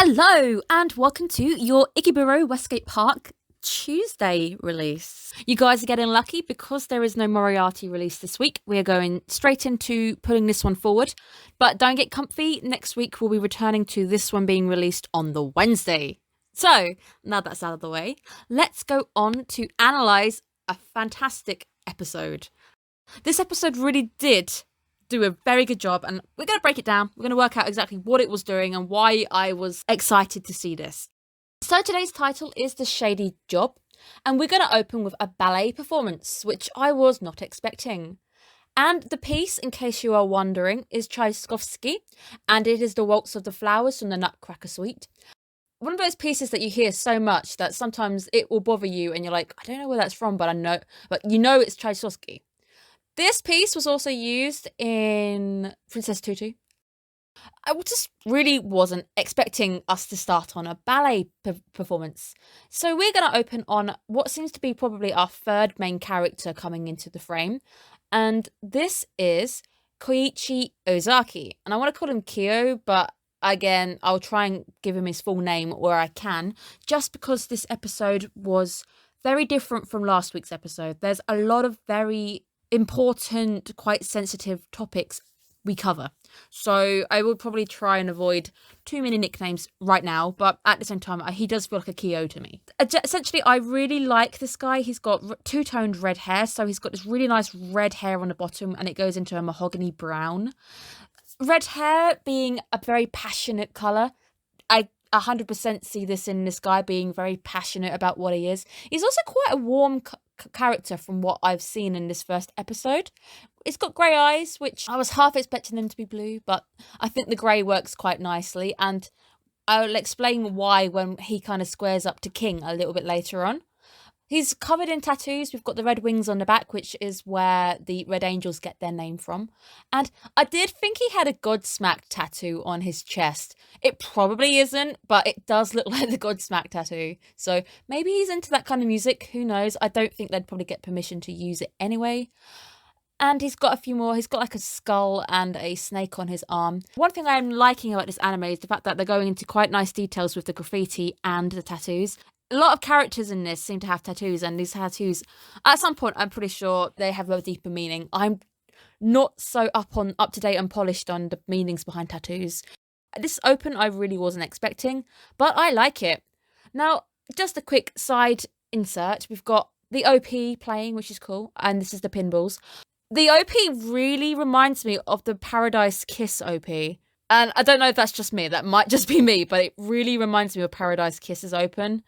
Hello and welcome to your Ikebukuro Westgate Park Tuesday release. You guys are getting lucky because there is no Moriarty release this week. We are going straight into putting this one forward, but don't get comfy. Next week we'll be returning to this one being released on the Wednesday. So now that's out of the way, let's go on to analyze a fantastic episode. This episode really did do a very good job, and we're going to break it down. We're going to work out exactly what it was doing and why I was excited to see this. So today's title is The Shady Job, and we're going to open with a ballet performance, which I was not expecting. And the piece, in case you are wondering, is Tchaikovsky, and it is the Waltz of the Flowers from the Nutcracker Suite. One of those pieces that you hear so much that sometimes it will bother you and you're like, I don't know where that's from, but you know it's Tchaikovsky. This piece was also used in Princess Tutu. I just really wasn't expecting us to start on a ballet performance. So we're going to open on what seems to be probably our third main character coming into the frame. And this is Koichi Ozaki. And I want to call him Kyo, but again, I'll try and give him his full name where I can, just because this episode was very different from last week's episode. There's a lot of very important, quite sensitive topics we cover. So I will probably try and avoid too many nicknames right now, but at the same time, he does feel like a Kyo to me. Essentially, I really like this guy. He's got two-toned red hair, so he's got this really nice red hair on the bottom, and it goes into a mahogany brown. Red hair being a very passionate colour. I 100% see this in this guy being very passionate about what he is. He's also quite a warm character from what I've seen in this first episode. It's got grey eyes, which I was half expecting them to be blue, but I think the grey works quite nicely, and I'll explain why when he kind of squares up to King a little bit later on. He's covered in tattoos. We've got the red wings on the back, which is where the Red Angels get their name from. And I did think he had a Godsmack tattoo on his chest. It probably isn't, but it does look like the Godsmack tattoo. So maybe he's into that kind of music. Who knows? I don't think they'd probably get permission to use it anyway. And he's got a few more. He's got like a skull and a snake on his arm. One thing I'm liking about this anime is the fact that they're going into quite nice details with the graffiti and the tattoos. A lot of characters in this seem to have tattoos, and these tattoos, at some point, I'm pretty sure they have a deeper meaning. I'm not so up to date and polished on the meanings behind tattoos. This open, I really wasn't expecting, but I like it. Now, just a quick side insert. We've got the OP playing, which is cool, and this is the pinballs. The OP really reminds me of the Paradise Kiss OP. And I don't know if that's just me, that might just be me, but it really reminds me of Paradise Kisses Open.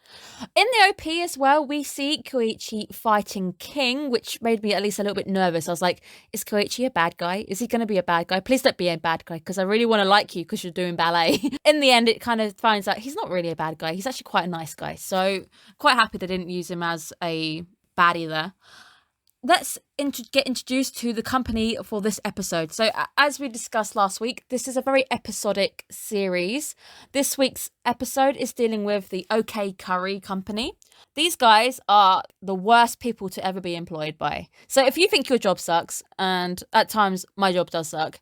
In the OP as well, we see Koichi fighting King, which made me at least a little bit nervous. I was like, is Koichi a bad guy? Is he going to be a bad guy? Please don't be a bad guy, because I really want to like you because you're doing ballet. In the end, it kind of finds out he's not really a bad guy. He's actually quite a nice guy. So quite happy they didn't use him as a baddie there. Let's get introduced to the company for this episode. So as we discussed last week, this is a very episodic series. This week's episode is dealing with the OK Curry Company. These guys are the worst people to ever be employed by. So if you think your job sucks, and at times my job does suck,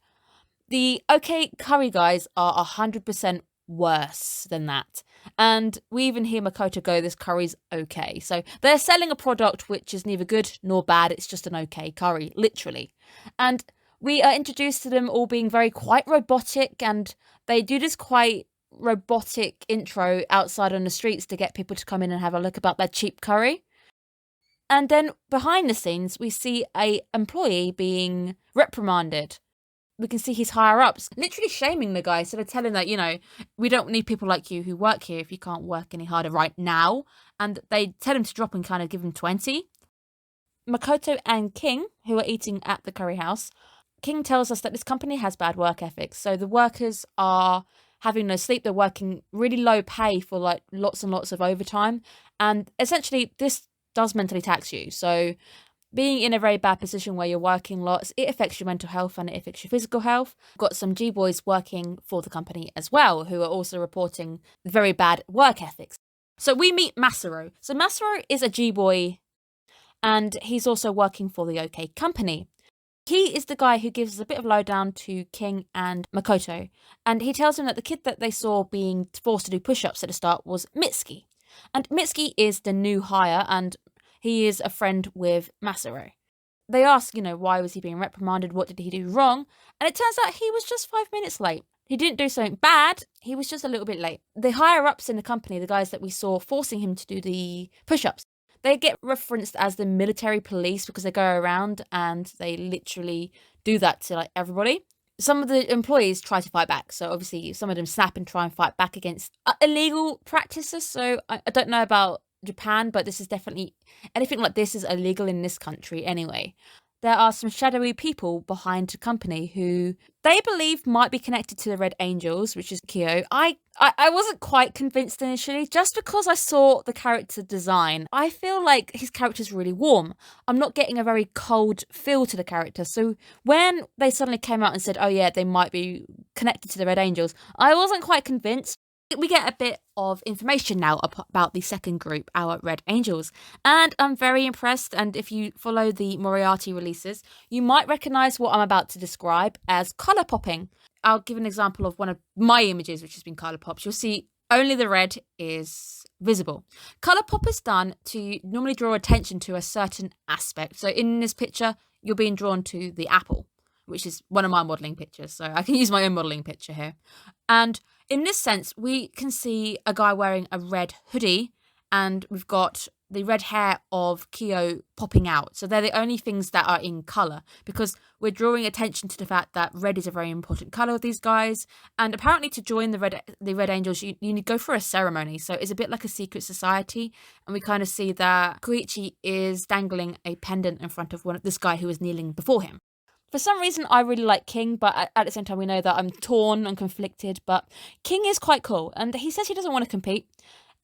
the OK Curry guys are 100% worse than that. And we even hear Makoto go, this curry's okay. So they're selling a product which is neither good nor bad. It's just an okay curry, literally. And we are introduced to them all being quite robotic, and they do this quite robotic intro outside on the streets to get people to come in and have a look about their cheap curry. And then behind the scenes, we see a employee being reprimanded. We can see his higher-ups literally shaming the guy. So they're telling that, we don't need people like you who work here if you can't work any harder right now. And they tell him to drop and kind of give him 20. Makoto and King, who are eating at the curry house, King tells us that this company has bad work ethics. So the workers are having no sleep. They're working really low pay for lots and lots of overtime. And essentially, this does mentally tax you. So being in a very bad position where you're working lots, it affects your mental health and it affects your physical health. Got some G-boys working for the company as well, who are also reporting very bad work ethics. So we meet Masaru. So Masaru is a G-boy, and he's also working for the OK Company. He is the guy who gives us a bit of lowdown to King and Makoto, and he tells him that the kid that they saw being forced to do push-ups at the start was Mitsuki. And Mitsuki is the new hire, and he is a friend with Masaru. They ask, why was he being reprimanded? What did he do wrong? And it turns out he was just 5 minutes late. He didn't do something bad. He was just a little bit late. The higher-ups in the company, the guys that we saw forcing him to do the push-ups, they get referenced as the military police because they go around and they literally do that to everybody. Some of the employees try to fight back. So obviously some of them snap and try and fight back against illegal practices. So I don't know about Japan, but this is definitely, anything like this is illegal in this country anyway. There are some shadowy people behind the company who they believe might be connected to the Red Angels, which is Kyo. I wasn't quite convinced initially, just because I saw the character design. I feel like his character's really warm. I'm not getting a very cold feel to the character. So when they suddenly came out and said, oh yeah, they might be connected to the Red Angels, I wasn't quite convinced. We get a bit of information now about the second group, our Red Angels, and I'm very impressed. And if you follow the Moriarty releases, you might recognise what I'm about to describe as colour popping. I'll give an example of one of my images which has been colour popped. You'll see only the red is visible. Colour pop is done to normally draw attention to a certain aspect. So in this picture, you're being drawn to the apple, which is one of my modelling pictures. So I can use my own modelling picture here. And in this sense, we can see a guy wearing a red hoodie, and we've got the red hair of Kyo popping out. So they're the only things that are in colour, because we're drawing attention to the fact that red is a very important colour with these guys. And apparently to join the Red Angels, you need to go for a ceremony. So it's a bit like a secret society. And we kind of see that Koichi is dangling a pendant in front of this guy who is kneeling before him. For some reason, I really like King, but at the same time, we know that I'm torn and conflicted. But King is quite cool, and he says he doesn't want to compete.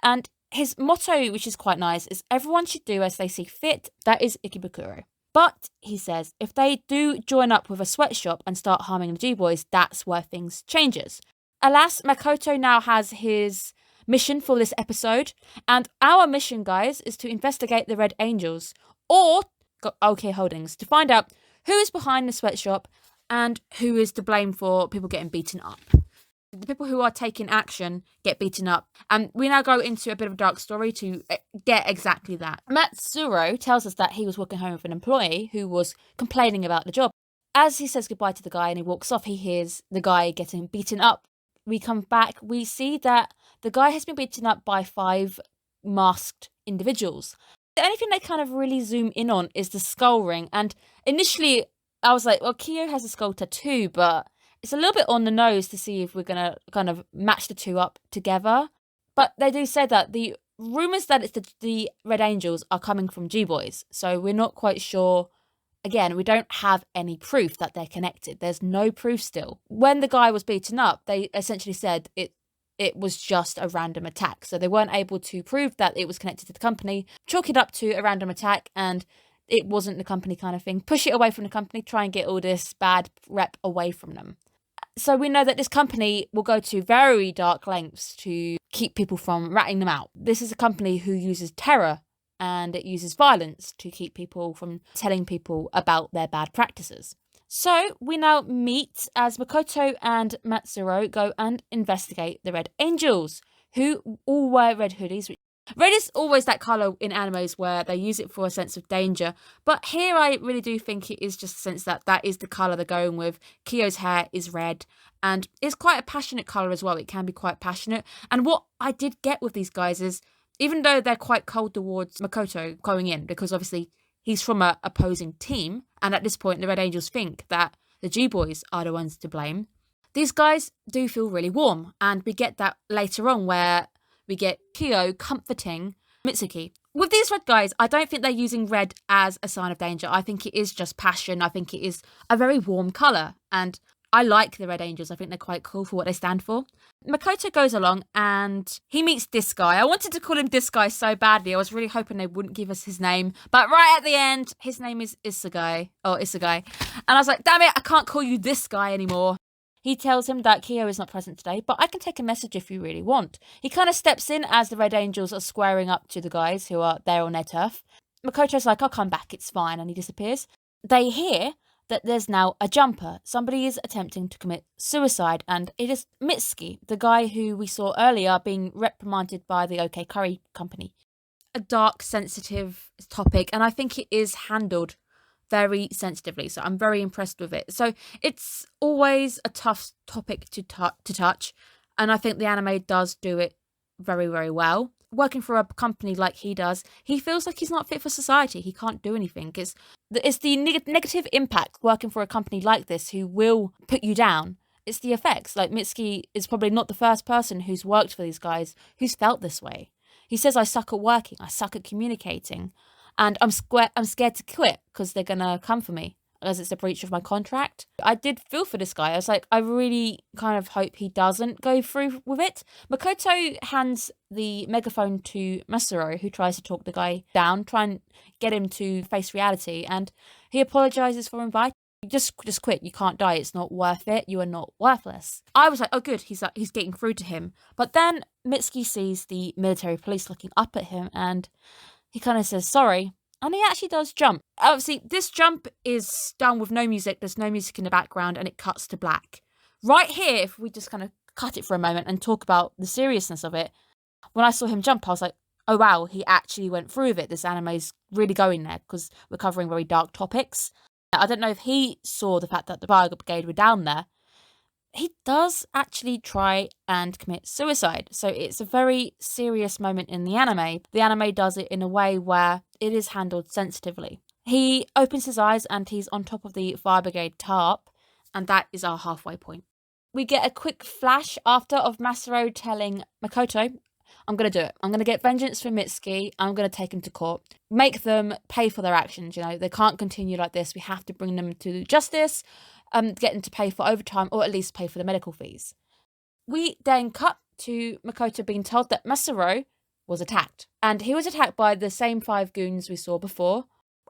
And his motto, which is quite nice, is everyone should do as they see fit. That is Ikebukuro. But, he says, if they do join up with a sweatshop and start harming the G-boys, that's where things changes. Alas, Makoto now has his mission for this episode. And our mission, guys, is to investigate the Red Angels, or OK Holdings, to find out who is behind the sweatshop and who is to blame for people getting beaten up. The people who are taking action get beaten up. And we now go into a bit of a dark story to get exactly that. Matsuro tells us that he was walking home with an employee who was complaining about the job. As he says goodbye to the guy and he walks off, he hears the guy getting beaten up. We come back, we see that the guy has been beaten up by 5 masked individuals. The only thing they kind of really zoom in on is the skull ring. And initially, I was like, well, Kyo has a skull tattoo, but it's a little bit on the nose to see if we're going to kind of match the two up together. But they do say that the rumours that it's the Red Angels are coming from G-Boys. So we're not quite sure. Again, we don't have any proof that they're connected. There's no proof still. When the guy was beaten up, they essentially said it was just a random attack. So they weren't able to prove that it was connected to the company. Chalk it up to a random attack and it wasn't the company kind of thing. Push it away from the company, try and get all this bad rep away from them. So we know that this company will go to very dark lengths to keep people from ratting them out. This is a company who uses terror and it uses violence to keep people from telling people about their bad practices. So we now meet as Makoto and Matsuro go and investigate the Red Angels, who all wear red hoodies. Red is always that colour in animes where they use it for a sense of danger, but here I really do think it is just a sense that that is the colour they're going with. Kyo's hair is red, and it's quite a passionate colour as well. It can be quite passionate, and what I did get with these guys is, even though they're quite cold towards Makoto going in, because obviously he's from an opposing team, and at this point the Red Angels think that the G-Boys are the ones to blame. These guys do feel really warm, and we get that later on where we get Kyo comforting Mitsuki. With these red guys, I don't think they're using red as a sign of danger. I think it is just passion. I think it is a very warm colour, and I like the Red Angels. I think they're quite cool for what they stand for. Makoto goes along and he meets this guy. I wanted to call him this guy so badly. I was really hoping they wouldn't give us his name. But right at the end, his name is Isugai. And I was like, damn it, I can't call you this guy anymore. He tells him that Kyo is not present today, but I can take a message if you really want. He kind of steps in as the Red Angels are squaring up to the guys who are there on their turf. Makoto's like, I'll come back, it's fine, and he disappears. They hear that there's now a jumper. Somebody is attempting to commit suicide, and it is Mitsuki, the guy who we saw earlier being reprimanded by the OK Curry Company. A dark, sensitive topic, and I think it is handled very sensitively, so I'm very impressed with it. So it's always a tough topic to touch, and I think the anime does do it very, very well. Working for a company like he does, he feels like he's not fit for society. He can't do anything. It's the negative impact working for a company like this who will put you down. It's the effects. Like, Mitsuki is probably not the first person who's worked for these guys who's felt this way. He says, I suck at working, I suck at communicating, and I'm scared to quit because they're going to come for me, as it's a breach of my contract. I did feel for this guy. I was like, I really kind of hope he doesn't go through with it. Makoto hands the megaphone to Masaru, who tries to talk the guy down, try and get him to face reality, and he apologizes for inviting. Just quit. You can't die. It's not worth it. You are not worthless. I was like, oh, good. He's getting through to him. But then Mitsuki sees the military police looking up at him, and he kind of says sorry. And he actually does jump. Obviously, this jump is done with no music. There's no music in the background, and it cuts to black. Right here, if we just kind of cut it for a moment and talk about the seriousness of it, when I saw him jump, I was like, oh wow, he actually went through with it. This anime is really going there because we're covering very dark topics. I don't know if he saw the fact that the fire brigade were down there. He does actually try and commit suicide. So it's a very serious moment in the anime. The anime does it in a way where it is handled sensitively. He opens his eyes and he's on top of the fire brigade tarp, and that is our halfway point. We get a quick flash after of Masaru telling Makoto, I'm going to do it. I'm going to get vengeance for Mitsuki. I'm going to take him to court. Make them pay for their actions. You know, they can't continue like this. We have to bring them to justice, get them to pay for overtime, or at least pay for the medical fees. We then cut to Makoto being told that Masaru was attacked. And he was attacked by the same 5 goons we saw before.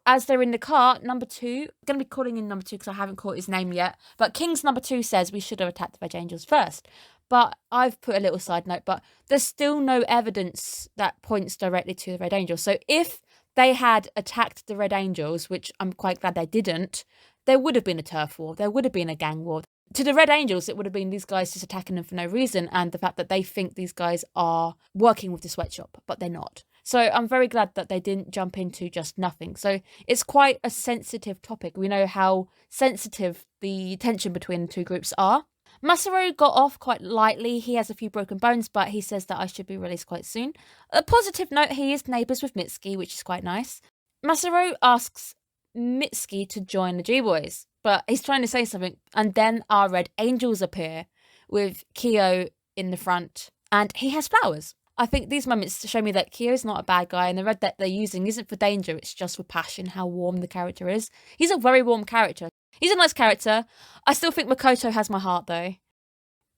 As they're in the car, number 2, I'm going to be calling in number 2 because I haven't caught his name yet, but King's number 2 says we should have attacked the Red Angels first. But I've put a little side note, but there's still no evidence that points directly to the Red Angels. So if they had attacked the Red Angels, which I'm quite glad they didn't, there would have been a turf war. There would have been a gang war. To the Red Angels, it would have been these guys just attacking them for no reason, and the fact that they think these guys are working with the sweatshop, but they're not. So I'm very glad that they didn't jump into just nothing. So it's quite a sensitive topic. We know how sensitive the tension between the two groups are. Masaru got off quite lightly. He has a few broken bones, but he says that I should be released quite soon. A positive note, he is neighbours with Mitsuki, which is quite nice. Masaru asks Mitsuki to join the G-Boys, but he's trying to say something, and then our Red Angels appear with Kyo in the front, and he has flowers. I think these moments show me that Kyo's not a bad guy, and the red that they're using isn't for danger, it's just for passion, how warm the character is. He's a very warm character. He's a nice character. I still think Makoto has my heart, though.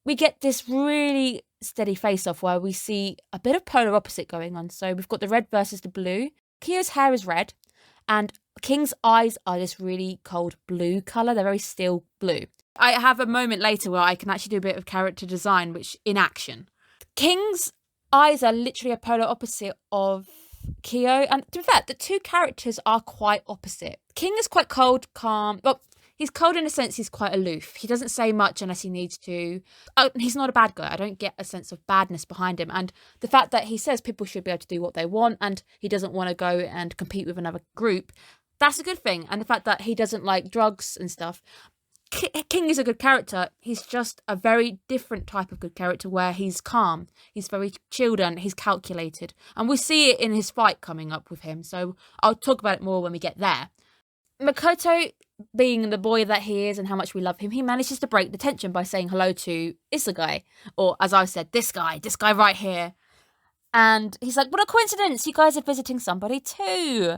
We get this really steady face-off where we see a bit of polar opposite going on. So we've got the red versus the blue. Kyo's hair is red, and King's eyes are this really cold blue colour. They're very steel blue. I have a moment later where I can actually do a bit of character design, which in action. King's eyes are literally a polar opposite of Kyo, and to be fair, the two characters are quite opposite. King is quite cold, calm. Well, he's cold in a sense he's quite aloof. He doesn't say much unless he needs to. Oh, he's not a bad guy. I don't get a sense of badness behind him. And the fact that he says people should be able to do what they want and he doesn't want to go and compete with another group, that's a good thing. And the fact that he doesn't like drugs and stuff. King is a good character. He's just a very different type of good character where he's calm, he's very chilled and he's calculated. And we see it in his fight coming up with him. So I'll talk about it more when we get there. Makoto, being the boy that he is and how much we love him, he manages to break the tension by saying hello to Isugai. Or as I said, this guy right here. And he's like, what a coincidence, you guys are visiting somebody too.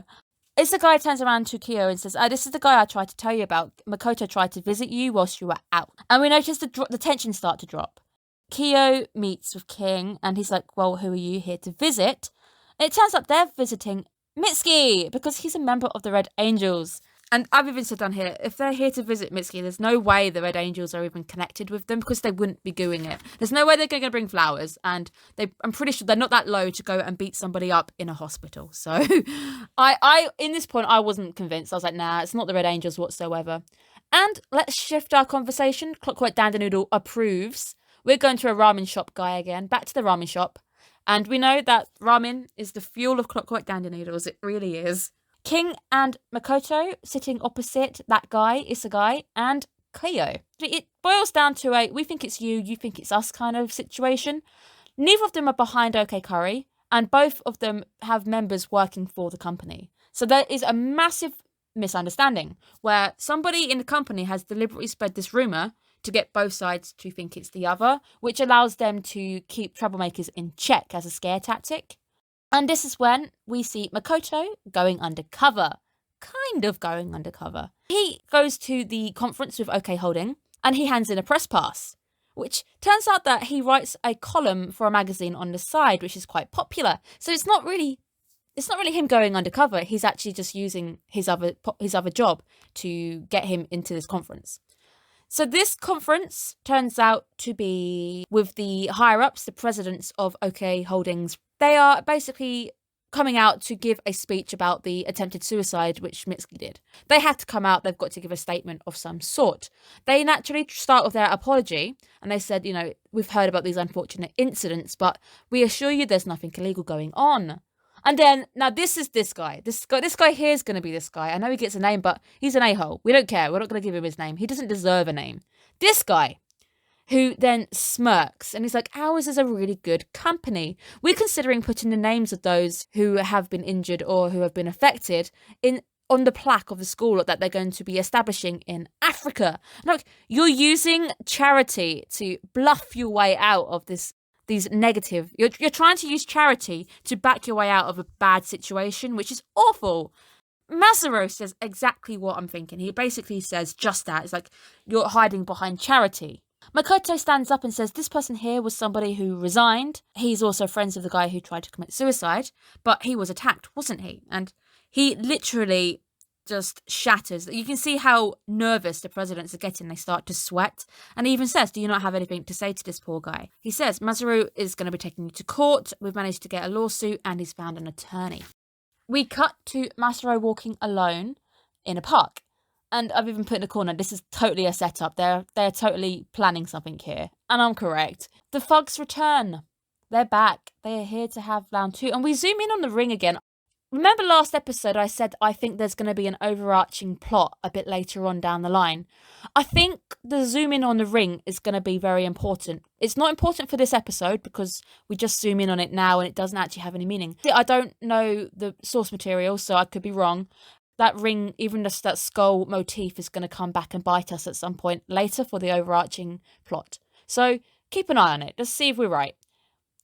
Isugai turns around to Kyo and says, this is the guy I tried to tell you about. Makoto tried to visit you whilst you were out. And we notice the tension start to drop. Kyo meets with King and he's like, well, who are you here to visit? And it turns out they're visiting Mitsuki because he's a member of the Red Angels. And I've even said down here, if they're here to visit Mitsuki, there's no way the Red Angels are even connected with them because they wouldn't be doing it. There's no way they're going to bring flowers. And I'm pretty sure they're not that low to go and beat somebody up in a hospital. So I in this point, I wasn't convinced. I was like, nah, it's not the Red Angels whatsoever. And let's shift our conversation. Clockwork Dandy Noodle approves. We're going to a ramen shop guy again. Back to the ramen shop. And we know that ramen is the fuel of Clockwork Dandy Noodles. It really is. King and Makoto sitting opposite that guy, Isegai, and Cleo. It boils down to a we think it's you think it's us kind of situation. Neither of them are behind OK Curry, and both of them have members working for the company. So there is a massive misunderstanding where somebody in the company has deliberately spread this rumour to get both sides to think it's the other, which allows them to keep troublemakers in check as a scare tactic. And this is when we see Makoto going undercover. Kind of going undercover. He goes to the conference with OK Holding and he hands in a press pass, which turns out that he writes a column for a magazine on the side, which is quite popular. So it's not really him going undercover. He's actually just using his other job to get him into this conference. So this conference turns out to be with the higher-ups, the presidents of OK Holdings. They are basically coming out to give a speech about the attempted suicide which Mitsuki did. They had to come out, they've got to give a statement of some sort. They naturally start with their apology, and they said, we've heard about these unfortunate incidents, but we assure you there's nothing illegal going on. And then, now this is this guy. This guy here is going to be this guy. I know he gets a name, but he's an a-hole. We don't care. We're not going to give him his name. He doesn't deserve a name. This guy, who then smirks, and he's like, ours is a really good company. We're considering putting the names of those who have been injured or who have been affected on the plaque of the school that they're going to be establishing in Africa. Look, you're using charity to bluff your way out of these negative. You're trying to use charity to back your way out of a bad situation, which is awful. Masaru says exactly what I'm thinking. He basically says just that. It's like, you're hiding behind charity. Makoto stands up and says this person here was somebody who resigned. He's also friends with the guy who tried to commit suicide, but he was attacked, wasn't he? And he literally just shatters. You can see how nervous the presidents are getting. They start to sweat. And he even says, do you not have anything to say to this poor guy? He says, Masaru is going to be taking you to court. We've managed to get a lawsuit and he's found an attorney. We cut to Masaru walking alone in a park. And I've even put in a corner, this is totally a setup. They're totally planning something here. And I'm correct. The thugs return. They're back. They are here to have round 2. And we zoom in on the ring again. Remember last episode I said I think there's going to be an overarching plot a bit later on down the line. I think the zoom in on the ring is going to be very important. It's not important for this episode because we just zoom in on it now and it doesn't actually have any meaning. I don't know the source material, so I could be wrong. That ring, even just that skull motif, is going to come back and bite us at some point later for the overarching plot. So keep an eye on it. Just see if we're right.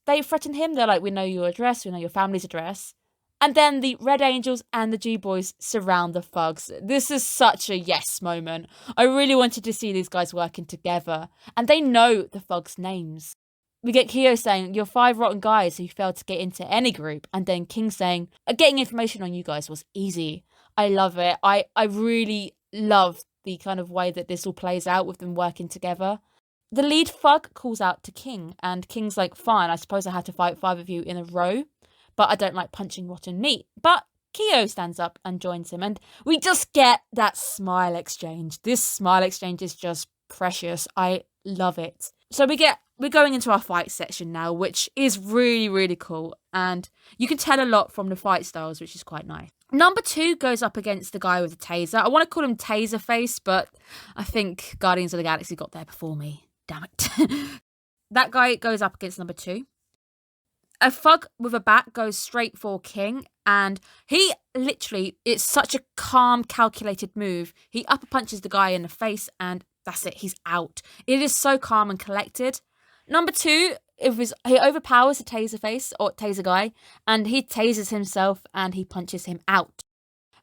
They threaten him. They're like, we know your address. We know your family's address. And then the Red Angels and the G-Boys surround the thugs. This is such a yes moment. I really wanted to see these guys working together. And they know the thugs' names. We get Kyo saying, you're 5 rotten guys who failed to get into any group. And then King saying, getting information on you guys was easy. I love it. I really love the kind of way that this all plays out with them working together. The lead thug calls out to King. And King's like, fine, I suppose I had to fight 5 of you in a row. But I don't like punching rotten meat. But Kyo stands up and joins him. And we just get that smile exchange. This smile exchange is just precious. I love it. So we're going into our fight section now, which is really, really cool. And you can tell a lot from the fight styles, which is quite nice. Number 2 goes up against the guy with the taser. I want to call him Taserface, but I think Guardians of the Galaxy got there before me. Damn it. That guy goes up against number 2. A thug with a bat goes straight for King, and he literally, it's such a calm, calculated move. He upper punches the guy in the face, and that's it, he's out. It is so calm and collected. Number 2, he overpowers the Taserface, or Taser guy, and he tasers himself, and he punches him out.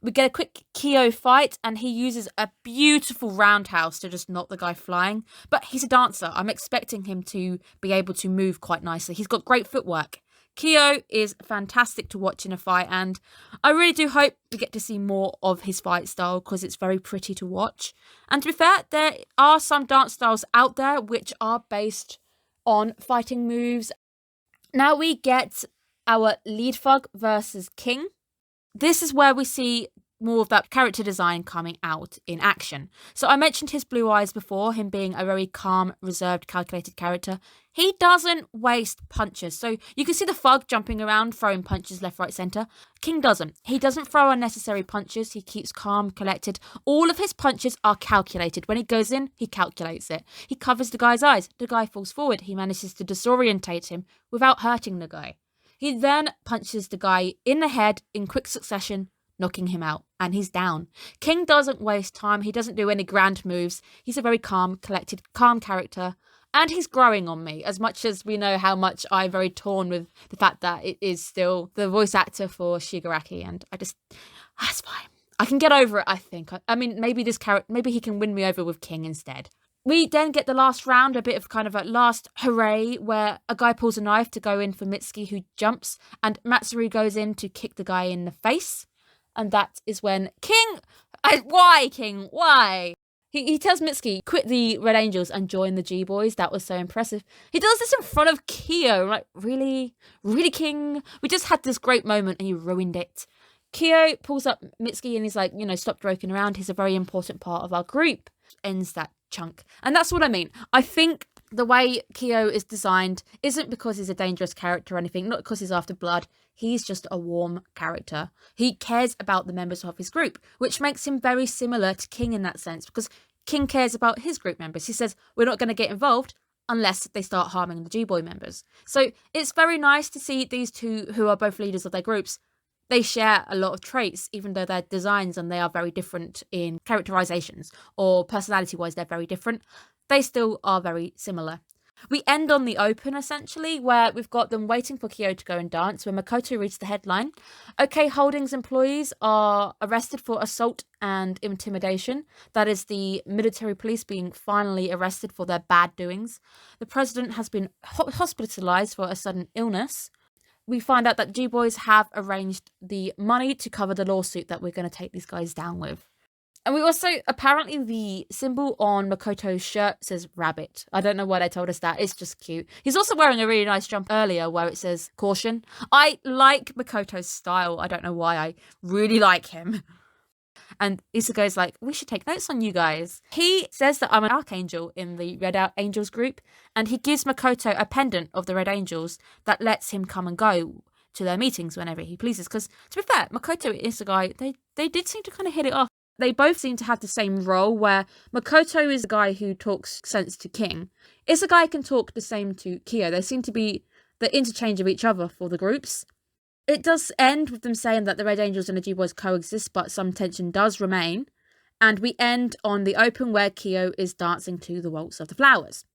We get a quick Kyo fight, and he uses a beautiful roundhouse to just knock the guy flying. But he's a dancer. I'm expecting him to be able to move quite nicely. He's got great footwork. Kyo is fantastic to watch in a fight, and I really do hope we get to see more of his fight style because it's very pretty to watch. And to be fair, there are some dance styles out there which are based on fighting moves. Now we get our lead thug versus King. This is where we see more of that character design coming out in action. So I mentioned his blue eyes before, him being a very calm, reserved, calculated character. He doesn't waste punches. So you can see the Thug jumping around, throwing punches left, right, centre. King doesn't. He doesn't throw unnecessary punches. He keeps calm, collected. All of his punches are calculated. When he goes in, he calculates it. He covers the guy's eyes. The guy falls forward. He manages to disorientate him without hurting the guy. He then punches the guy in the head in quick succession, knocking him out, and he's down. King doesn't waste time. He doesn't do any grand moves. He's a very calm, collected, calm character, and he's growing on me, as much as we know how much I'm very torn with the fact that it is still the voice actor for Shigaraki, and that's fine. I can get over it, I think. I mean, maybe he can win me over with King instead. We then get the last round, a bit of kind of a last hooray, where a guy pulls a knife to go in for Mitsuki, who jumps, and Matsuru goes in to kick the guy in the face. And that is when King... Why, King? Why? He tells Mitsuki, quit the Red Angels and join the G-Boys. That was so impressive. He does this in front of Kyo. Like, really? Really, King? We just had this great moment and you ruined it. Kyo pulls up Mitsuki and he's like, stop joking around. He's a very important part of our group. Ends that chunk. And that's what I mean. I think the way Kyo is designed isn't because he's a dangerous character or anything, not because he's after blood. He's just a warm character. He cares about the members of his group, which makes him very similar to King in that sense, because King cares about his group members. He says, we're not going to get involved unless they start harming the G-Boy members. So it's very nice to see these two, who are both leaders of their groups, they share a lot of traits, even though their designs and they are very different in characterizations, or personality-wise they're very different. They still are very similar. We end on the open, essentially, where we've got them waiting for Kyo to go and dance, where Makoto reads the headline. OK Holdings employees are arrested for assault and intimidation. That is the military police being finally arrested for their bad doings. The president has been hospitalized for a sudden illness. We find out that G-Boys have arranged the money to cover the lawsuit that we're going to take these guys down with. And we also, apparently the symbol on Makoto's shirt says rabbit. I don't know why they told us that. It's just cute. He's also wearing a really nice jumper earlier where it says caution. I like Makoto's style. I don't know why. I really like him. And Isugo's like, we should take notes on you guys. He says that I'm an archangel in the Red Angels group, and he gives Makoto a pendant of the Red Angels that lets him come and go to their meetings whenever he pleases. Because, to be fair, Makoto and Isugo, they did seem to kind of hit it off. They both seem to have the same role, where Makoto is the guy who talks sense to King. Isugo can talk the same to Kyo. They seem to be the interchange of each other for the groups. It does end with them saying that the Red Angels and the G-Boys coexist, but some tension does remain. And we end on the open where Kyo is dancing to the Waltz of the Flowers.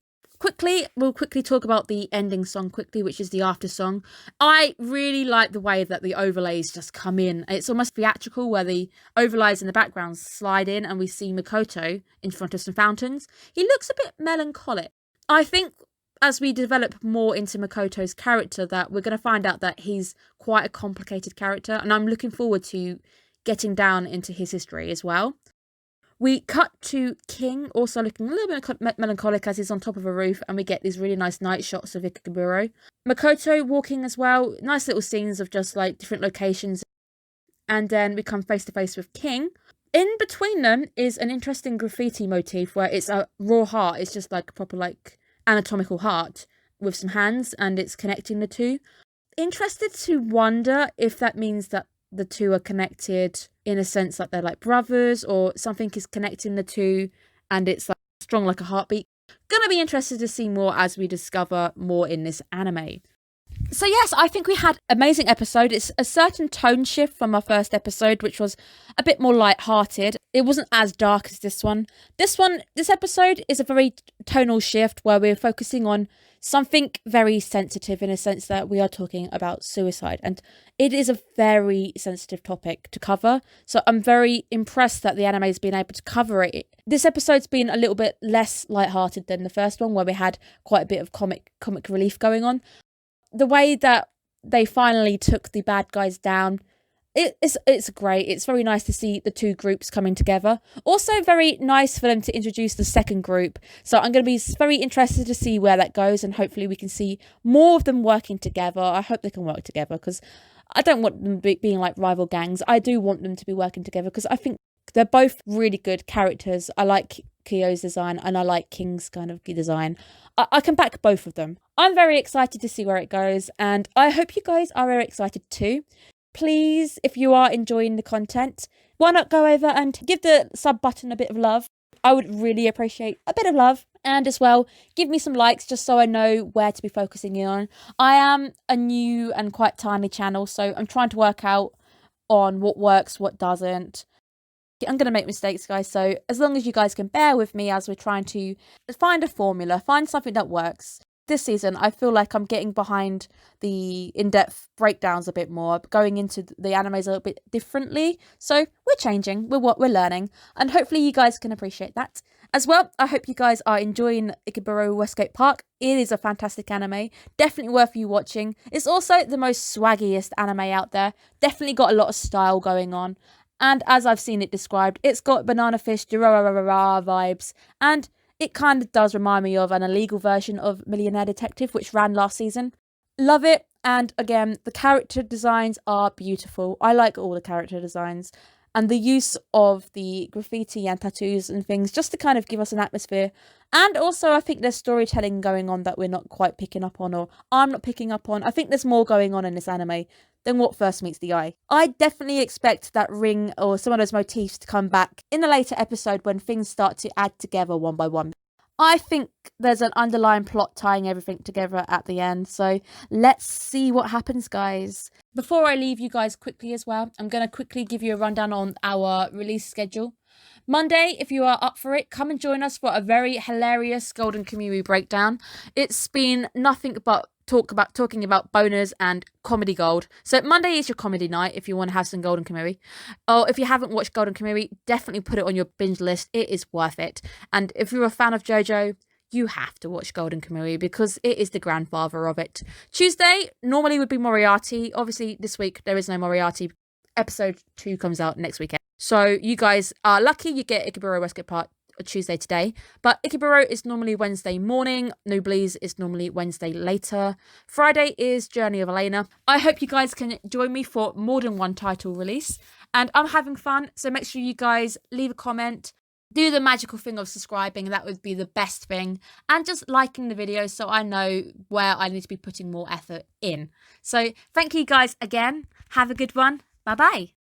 We'll quickly talk about the ending song quickly, which is the after song. I really like the way that the overlays just come in. It's almost theatrical, where the overlays in the background slide in and we see Makoto in front of some fountains. He looks a bit melancholic. I think as we develop more into Makoto's character, that we're going to find out that he's quite a complicated character, and I'm looking forward to getting down into his history as well. We cut to King, also looking a little bit melancholic as he's on top of a roof, and we get these really nice night shots of Ikebukuro. Makoto walking as well, nice little scenes of just like different locations. And then we come face to face with King. In between them is an interesting graffiti motif where it's a raw heart. It's just like a proper like anatomical heart with some hands, and it's connecting the two. Interested to wonder if that means that the two are connected in a sense that they're like brothers, or something is connecting the two and it's like strong like a heartbeat. Gonna be interested to see more as we discover more in this anime. So yes, I think we had an amazing episode. It's a certain tone shift from our first episode, which was a bit more light-hearted. It wasn't as dark as this one. This episode is a very tonal shift where we're focusing on something very sensitive, in a sense that we are talking about suicide. And it is a very sensitive topic to cover. So I'm very impressed that the anime has been able to cover it. This episode's been a little bit less light-hearted than the first one, where we had quite a bit of comic relief going on. The way that they finally took the bad guys down, It's great. It's very nice to see the two groups coming together. Also, very nice for them to introduce the second group. So I'm going to be very interested to see where that goes, and hopefully we can see more of them working together. I hope they can work together because I don't want them being like rival gangs. I do want them to be working together because I think they're both really good characters. I like Kyo's design and I like King's kind of design. I can back both of them. I'm very excited to see where it goes, and I hope you guys are very excited too. Please, if you are enjoying the content, why not go over and give the sub button a bit of love? I would really appreciate a bit of love. And as well, give me some likes just so I know where to be focusing in on. I am a new and quite tiny channel, so I'm trying to work out on what works, what doesn't. I'm going to make mistakes, guys, so as long as you guys can bear with me as we're trying to find a formula, find something that works. This season, I feel like I'm getting behind the in-depth breakdowns a bit more, going into the animes a little bit differently. So we're changing, we're learning, and hopefully you guys can appreciate that. As well, I hope you guys are enjoying Ikebukuro Westgate Park. It is a fantastic anime, definitely worth you watching. It's also the most swaggiest anime out there, definitely got a lot of style going on. And as I've seen it described, it's got Banana Fish, Durarara vibes, and it kind of does remind me of an illegal version of Millionaire Detective, which ran last season. Love it. And again, the character designs are beautiful. I like all the character designs. And the use of the graffiti and tattoos and things just to kind of give us an atmosphere. And also, I think there's storytelling going on that we're not quite picking up on, or I'm not picking up on. I think there's more going on in this anime than what first meets the eye. I definitely expect that ring or some of those motifs to come back in a later episode when things start to add together one by one. I think there's an underlying plot tying everything together at the end, so let's see what happens, guys. Before I leave you guys quickly as well, I'm going to quickly give you a rundown on our release schedule. Monday, if you are up for it, come and join us for a very hilarious Golden Kamuy breakdown. It's been nothing but talking about boners and comedy gold. So Monday is your comedy night if you want to have some Golden Kamuy. Oh, if you haven't watched Golden Kamuy, definitely put it on your binge list. It is worth it. And if you're a fan of JoJo, you have to watch Golden Kamuy because it is the grandfather of it. Tuesday normally would be Moriarty. Obviously, this week there is no Moriarty. Episode 2 comes out next weekend. So you guys are lucky you get Ikebukuro Westgate Park Tuesday today, but Ikebukuro is normally Wednesday morning, Noblesse is normally Wednesday later, Friday is Journey of Elena. I hope you guys can join me for more than one title release, and I'm having fun, so make sure you guys leave a comment, do the magical thing of subscribing, that would be the best thing, and just liking the video so I know where I need to be putting more effort in. So thank you guys again, have a good one, bye bye.